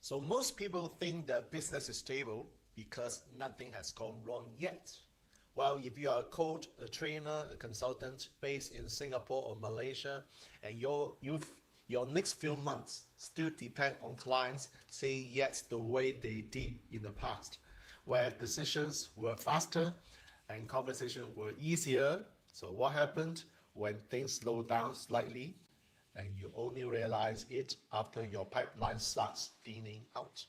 So most people think that business is stable because nothing has gone wrong yet. Well, if you are a coach, a trainer, a consultant based in Singapore or Malaysia, and your next few months still depend on clients saying yes the way they did in the past, where decisions were faster and conversations were easier. So what happened when things slow down slightly? And you only realize it after your pipeline starts thinning out.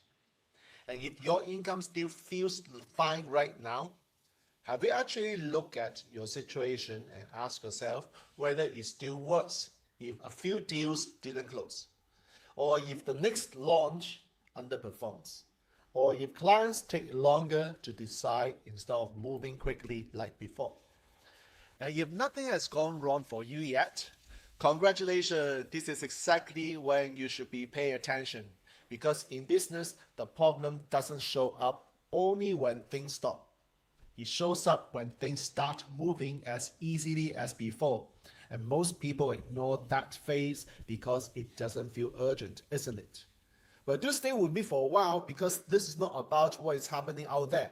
And if your income still feels fine right now, have you actually looked at your situation and asked yourself whether it still works if a few deals didn't close, or if the next launch underperforms, or if clients take longer to decide instead of moving quickly like before? And if nothing has gone wrong for you yet, congratulations, this is exactly when you should be paying attention. Because in business, the problem doesn't show up only when things stop. It shows up when things start moving as easily as before. And most people ignore that phase because it doesn't feel urgent, isn't it? But do stay with me for a while because this is not about what is happening out there.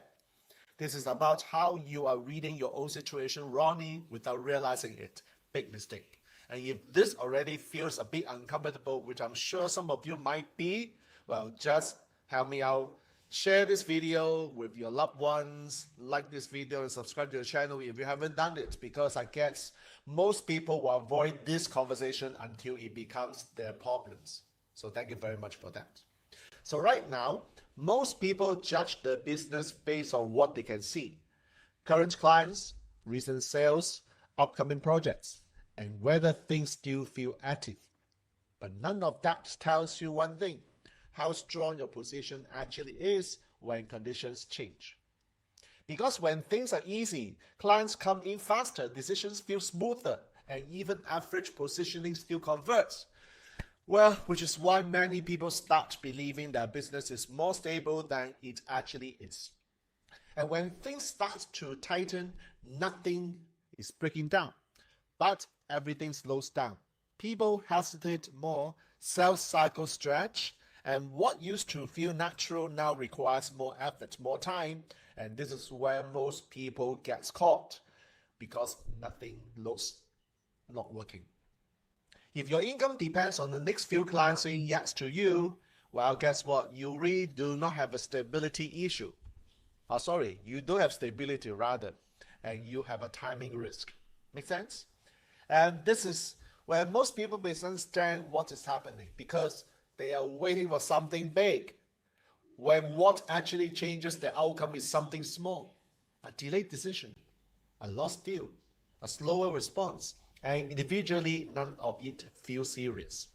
This is about how you are reading your own situation wrongly without realizing it. Big mistake. And if this already feels a bit uncomfortable, which I'm sure some of you might be, well, just help me out. Share this video with your loved ones, like this video and subscribe to the channel if you haven't done it, because I guess most people will avoid this conversation until it becomes their problems. So thank you very much for that. So right now, most people judge the business based on what they can see. Current clients, recent sales, upcoming projects, and whether things still feel active. But none of that tells you one thing: how strong your position actually is when conditions change. Because when things are easy, clients come in faster, decisions feel smoother, and even average positioning still converts. Well, which is why many people start believing that business is more stable than it actually is. And when things start to tighten, nothing is breaking down, but everything slows down. People hesitate more, sales cycles stretch, and what used to feel natural now requires more effort, more time, and this is where most people get caught because nothing looks not working. If your income depends on the next few clients saying yes to you, well, guess what? You really do not have a stability issue. You do have stability rather, and you have a timing risk. Make sense? And this is where most people misunderstand what is happening because they are waiting for something big, when what actually changes the outcome is something small: a delayed decision, a lost deal, a slower response, and individually none of it feels serious.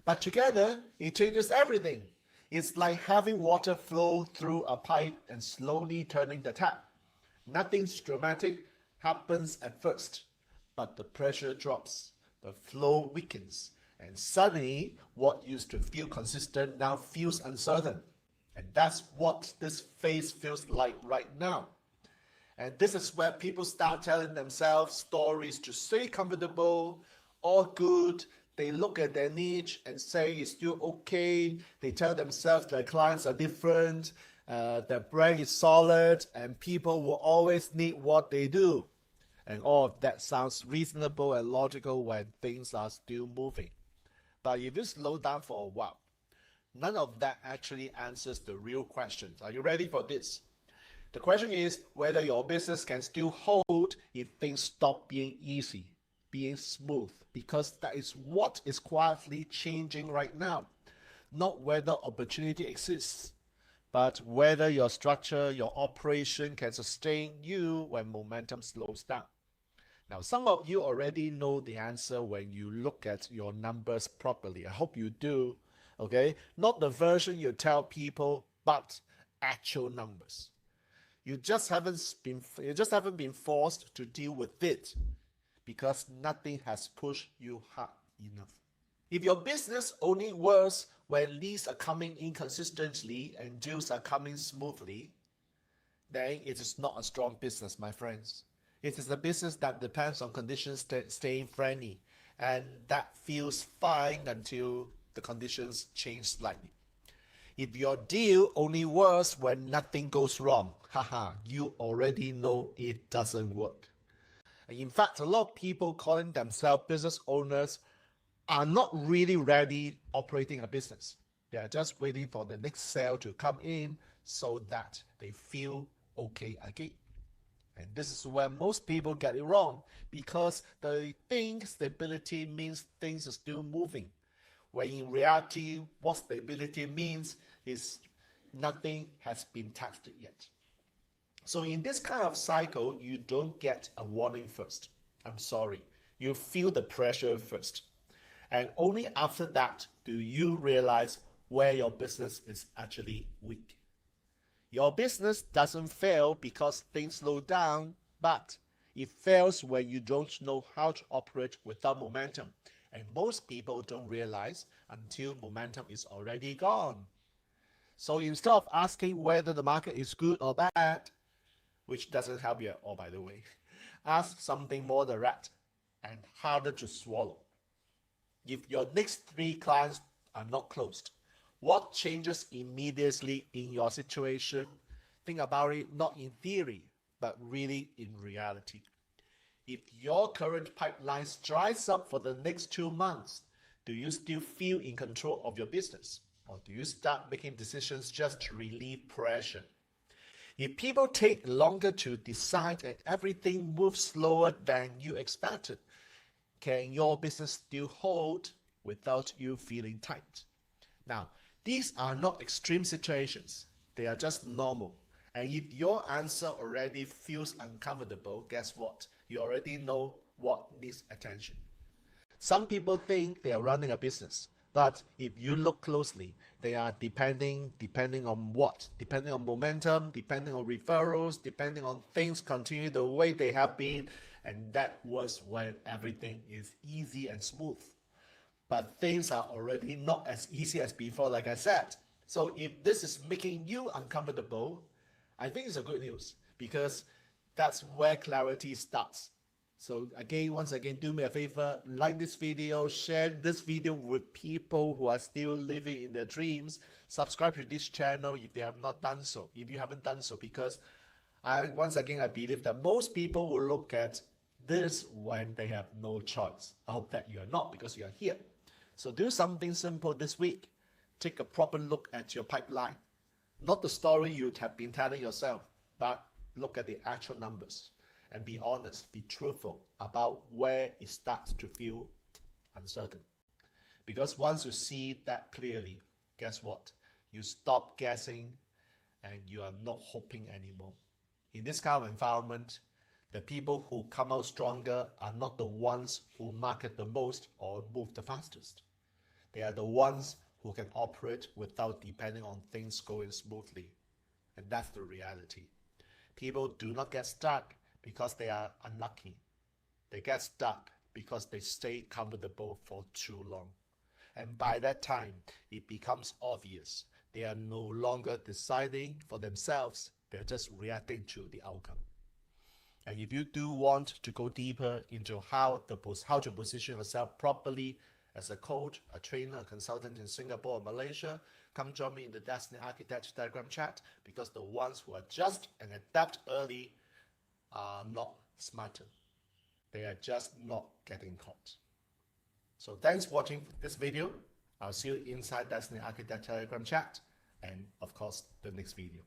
But together, it changes everything. It's like having water flow through a pipe and slowly turning the tap. Nothing dramatic happens at first, but the pressure drops, the flow weakens, and suddenly what used to feel consistent now feels uncertain. And that's what this phase feels like right now. And this is where people start telling themselves stories to stay comfortable, all good. They look at their niche and say it's still okay. They tell themselves their clients are different, their brand is solid, and people will always need what they do. And all of that sounds reasonable and logical when things are still moving. But if you slow down for a while, none of that actually answers the real questions. Are you ready for this? The question is whether your business can still hold if things stop being easy, being smooth, because that is what is quietly changing right now. Not whether opportunity exists, but whether your structure, your operation can sustain you when momentum slows down. Now, some of you already know the answer when you look at your numbers properly. I hope you do, okay? Not the version you tell people, but actual numbers. You just haven't been forced to deal with it because nothing has pushed you hard enough. If your business only works when leads are coming in consistently and deals are coming smoothly, then it is not a strong business, my friends. It is a business that depends on conditions staying friendly, and that feels fine until the conditions change slightly. If your deal only works when nothing goes wrong, haha, you already know it doesn't work. In fact, a lot of people calling themselves business owners are not really ready operating a business. They are just waiting for the next sale to come in so that they feel okay again. And this is where most people get it wrong, because they think stability means things are still moving, when in reality, what stability means is nothing has been tested yet. So in this kind of cycle, you don't get a warning first. I'm sorry. You feel the pressure first. And only after that do you realize where your business is actually weak. Your business doesn't fail because things slow down, but it fails when you don't know how to operate without momentum. And most people don't realize until momentum is already gone. So instead of asking whether the market is good or bad, which doesn't help you at all, by the way, ask something more direct and harder to swallow. If your next 3 clients are not closed, what changes immediately in your situation? Think about it not in theory, but really in reality. If your current pipeline dries up for the next 2 months, do you still feel in control of your business? Or do you start making decisions just to relieve pressure? If people take longer to decide and everything moves slower than you expected, can your business still hold without you feeling tight? Now, these are not extreme situations. They are just normal. And if your answer already feels uncomfortable, guess what? You already know what needs attention. Some people think they are running a business, but if you look closely, they are depending on what? Depending on momentum, depending on referrals, depending on things continue the way they have been, and that was when everything is easy and smooth. But things are already not as easy as before, like I said. So if this is making you uncomfortable, I think it's a good news, because that's where clarity starts. So again, once again, do me a favor, like this video, share this video with people who are still living in their dreams. Subscribe to this channel if you have not done so, if you haven't done so, because I believe that most people will look at this when they have no choice. I hope that you are not, because you are here. So do something simple this week. Take a proper look at your pipeline. Not the story you have been telling yourself, but look at the actual numbers. And be honest, be truthful about where it starts to feel uncertain. Because once you see that clearly, guess what? You stop guessing and you are not hoping anymore. In this kind of environment, the people who come out stronger are not the ones who market the most or move the fastest. They are the ones who can operate without depending on things going smoothly. And that's the reality. People do not get stuck because they are unlucky. They get stuck because they stay comfortable for too long. And by that time, it becomes obvious they are no longer deciding for themselves. They're just reacting to the outcome. And if you do want to go deeper into how to position yourself properly as a coach, a trainer, a consultant in Singapore or Malaysia, come join me in the Destiny Architect Telegram chat, because the ones who adjust and adapt early are not smarter. They are just not getting caught. So thanks for watching this video. I'll see you inside Destiny Architect Telegram chat, and of course the next video.